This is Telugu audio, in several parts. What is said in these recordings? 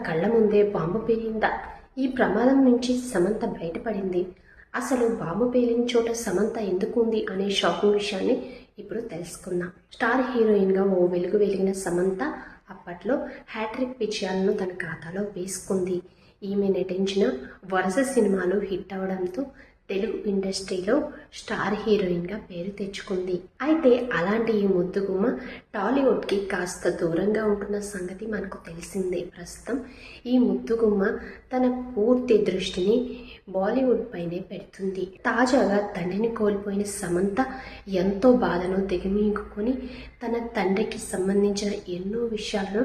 కళ్ళ ముందే బాంబు పేలిందా? ఈ ప్రమాదం నుంచి సమంత బయటపడింది. అసలు బాంబు పేలిన చోట సమంత ఎందుకు ఉంది అనే షాకింగ్ విషయాన్ని ఇప్పుడు తెలుసుకుందాం. స్టార్ హీరోయిన్గా ఓ వెలుగు వెలిగిన సమంత అప్పట్లో హ్యాట్రిక్ విజయాలను తన ఖాతాలో వేసుకుంది. ఈమె నటించిన వరుస సినిమాలు హిట్ అవడంతో తెలుగు ఇండస్ట్రీలో స్టార్ హీరోయిన్గా పేరు తెచ్చుకుంది. అయితే అలాంటి ఈ ముద్దుగుమ్మ టాలీవుడ్కి కాస్త దూరంగా ఉంటున్న సంగతి మనకు తెలిసిందే. ప్రస్తుతం ఈ ముద్దుగుమ్మ తన పూర్తి దృష్టిని బాలీవుడ్ పైనే పెడుతుంది. తాజాగా తండ్రిని కోల్పోయిన సమంత ఎంతో బాధను దిగమింగుకొని తన తండ్రికి సంబంధించిన ఎన్నో విషయాలను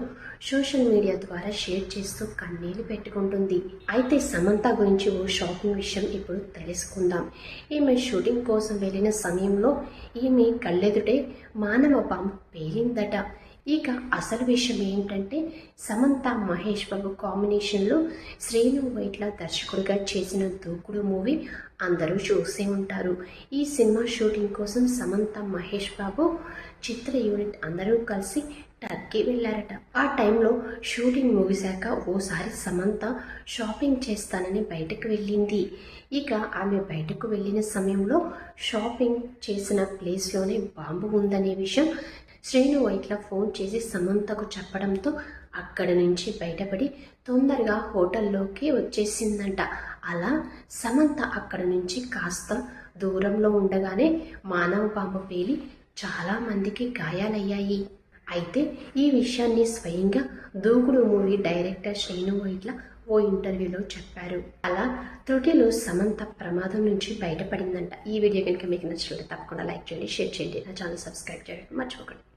సోషల్ మీడియా ద్వారా షేర్ చేస్తూ కన్నీళ్లు పెట్టుకుంటుంది. అయితే సమంత గురించి ఓ షాకింగ్ విషయం ఇప్పుడు తెలుసుకుందాం. ఈమె షూటింగ్ కోసం వెళ్ళిన సమయంలో ఈమె కళ్ళెదుటే మానవ బాంబు పేలిందట. ఇక అసలు విషయం ఏంటంటే సమంత మహేష్ బాబు కాంబినేషన్లో శ్రీను వైట్ల దర్శకుడిగా చేసిన దూకుడు మూవీ అందరూ చూసే ఉంటారు. ఈ సినిమా షూటింగ్ కోసం సమంత మహేష్ బాబు చిత్ర యూనిట్ అందరూ కలిసి టర్కీ వెళ్ళారట. ఆ టైంలో షూటింగ్ ముగిశాక ఓసారి సమంత షాపింగ్ చేస్తానని బయటకు వెళ్ళింది. ఇక ఆమె బయటకు వెళ్ళిన సమయంలో షాపింగ్ చేసిన ప్లేస్లోనే బాంబు ఉందనే విషయం శ్రీను వైట్ల ఫోన్ చేసి సమంతకు చెప్పడంతో అక్కడి నుంచి బయటపడి తొందరగా హోటల్లోకి వచ్చేసిందంట. అలా సమంత అక్కడి నుంచి కాస్త దూరంలో ఉండగానే మానవ బాంబు పేలి చాలా మందికి గాయాలయ్యాయి. అయితే ఈ విషయాన్ని స్వయంగా దూకుడు మూవీ డైరెక్టర్ శ్రీను వైట్ల ఓ ఇంటర్వ్యూలో చెప్పారు. అలా త్రుటిలో సమంత ప్రమాదం నుంచి బయటపడిందంట. ఈ వీడియో కనుక మీకు నచ్చినట్లయితే తప్పకుండా లైక్ చేయండి, షేర్ చేయండి, నా ఛానల్ సబ్స్క్రైబ్ చేయడం మర్చిపోకండి.